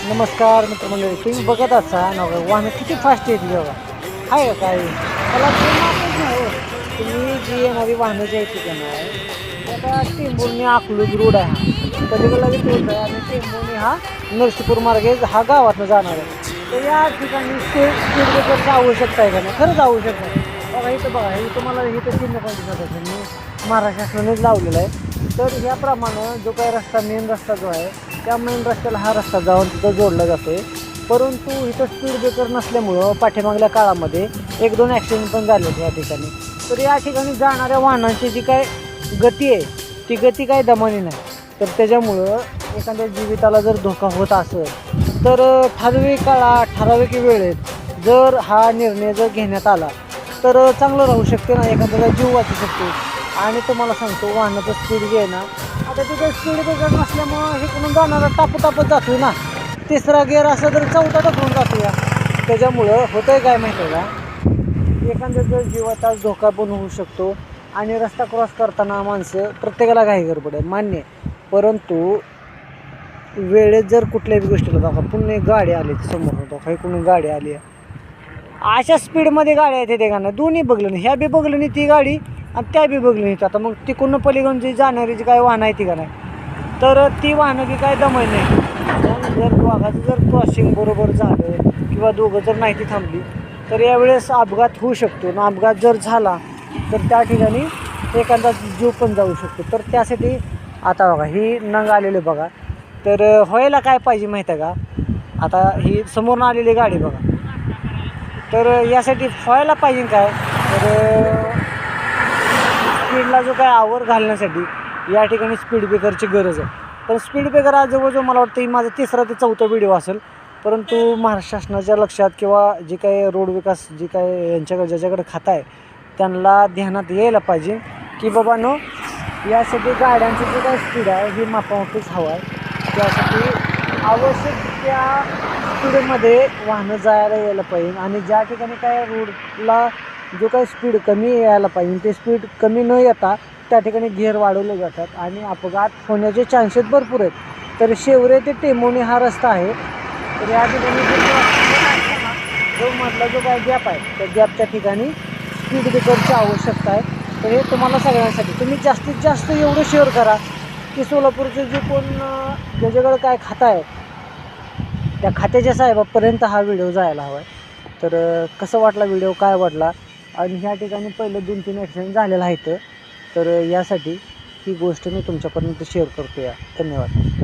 नमस्कार मित्रमंडळी, तुम्ही बघत असाल वाहनं किती फास्ट येते बघा. आहे का काही मला ते माहीतच नाही हो. तुम्ही जी येणारी वाहनं जी आहेत ती नाही आता टेंभुर्णी अकलूज रोड आहे हा पलीकडला बी तोच आहे आणि टेंभुर्णी हा नरसीपूर मार्गे हा गावातनं जाणार आहे. तर या ठिकाणी स्पीड ब्रेकरची आवश्यकता आहे का नाही? खरंच आवश्यकता आहे बघा. इथं बघा, हे तुम्हाला इथं चिन्ह पण दिसत असेल, मी महाराष्ट्र शासनानेच लावलेलं आहे. तर ह्याप्रमाणे जो काही रस्ता मेन रस्ता जो आहे त्या मेन रस्त्याला हा रस्ता जाऊन तिथं जोडला जातो आहे. परंतु इथं स्पीड ब्रेकर नसल्यामुळं पाठीमागल्या काळामध्ये 1-2 ॲक्सिडेंट पण झाले या ठिकाणी. तर या ठिकाणी जाणाऱ्या वाहनांची जी काय गती आहे ती गती काय दमानी नाही. तर त्याच्यामुळं एखाद्या जीविताला जर धोका होत असेल तर ठराविक काळात ठराविक वेळेत जर हा निर्णय जर घेण्यात आला तर चांगलं राहू शकते ना, एखाद्याला जीव वाचू शकतो. आणि तुम्हाला सांगतो वाहनाचं स्पीड जे आहे ना, आता तिथे स्पीड ब्रेकर नसल्यामुळं हे करून जाणारा टापत जातो ना, तिसरा गिअर असा तर चौथा ढकलून जातो या. त्याच्यामुळं होतं आहे काय माहिती आहे का, एखाद्याचा जीवाचा धोका पण होऊ शकतो. आणि रस्ता क्रॉस करताना माणसं प्रत्येकाला घाई गडबड आहे मान्य, परंतु वेळेत जर कुठल्याही गोष्टीला धोका, पुन्हा एक गाडी आली समोर धोका, इकडून गाडी आली आहे, अशा स्पीडमध्ये गाड्या येते ते का नाही, दोन्ही बघलं नाही, ह्या बी बघलं नाही ती गाडी आणि त्या बी बघली नाही. आता मग तिकडून पलीकडून जी जाणारी जी काय वाहनं आहे ती का नाही, तर ती वाहनं की काय दमाय नाही. जर वाघाचं जर क्रॉसिंग बरोबर झालं किंवा दोघं जर नाही ती थांबली तर यावेळेस अपघात होऊ शकतो ना. अपघात जर झाला तर त्या ठिकाणी एखादा जीव पण जाऊ शकतो. तर त्यासाठी आता बघा ही नंग आलेली बघा, तर व्हायला काय पाहिजे माहीत आहे का, आता ही समोरून आलेली गाडी बघा, तर यासाठी व्हायला पाहिजे काय, तर स्पीडला जो काय आवर घालण्यासाठी या ठिकाणी स्पीड ब्रेकरची गरज आहे. तर स्पीड ब्रेकर आज जवळजवळ मला वाटतं ही माझा 3रा ते 4था व्हिडिओ असेल. परंतु महाराष्ट्र शासनाच्या लक्षात किंवा जी काही रोड विकास जी काय यांच्याकडे ज्याच्याकडे खातं आहे त्यांना ध्यानात यायला पाहिजे की बाबांनो, यासाठी गाड्यांची जी काय स्पीड आहे ही मापामापीच हवं आहे. त्यासाठी आवश्यक त्या स्पीडमध्ये वाहनं जायला यायला पाहिजे. आणि ज्या ठिकाणी काय रोडला जो काही स्पीड कमी यायला पाहिजे ते स्पीड कमी न येता त्या ठिकाणी गिअर वाढवले जातात आणि अपघात होण्याचे चान्सेस भरपूर आहेत. तर शेवरे ते टेंभुर्णी हा रस्ता आहे. तर या ठिकाणी जो मधला जो काय गॅप आहे त्या गॅपच्या ठिकाणी स्पीड ब्रेकरची आवश्यकता आहे. तर हे तुम्हाला सगळ्यांसाठी तुम्ही जास्तीत जास्त एवढं शेअर करा की सोलापूरचे जे कोण ज्याच्याकडे काय खातं आहे त्या खात्याच्या साहेबापर्यंत हा व्हिडिओ जायला हवा आहे. तर कसं वाटला व्हिडिओ, काय वाटला, आणि ह्या ठिकाणी पहिलं 2-3 ॲक्सिडेंट झालेलं आहेत. तर यासाठी ही गोष्ट मी तुमच्यापर्यंत शेअर करतो या. धन्यवाद.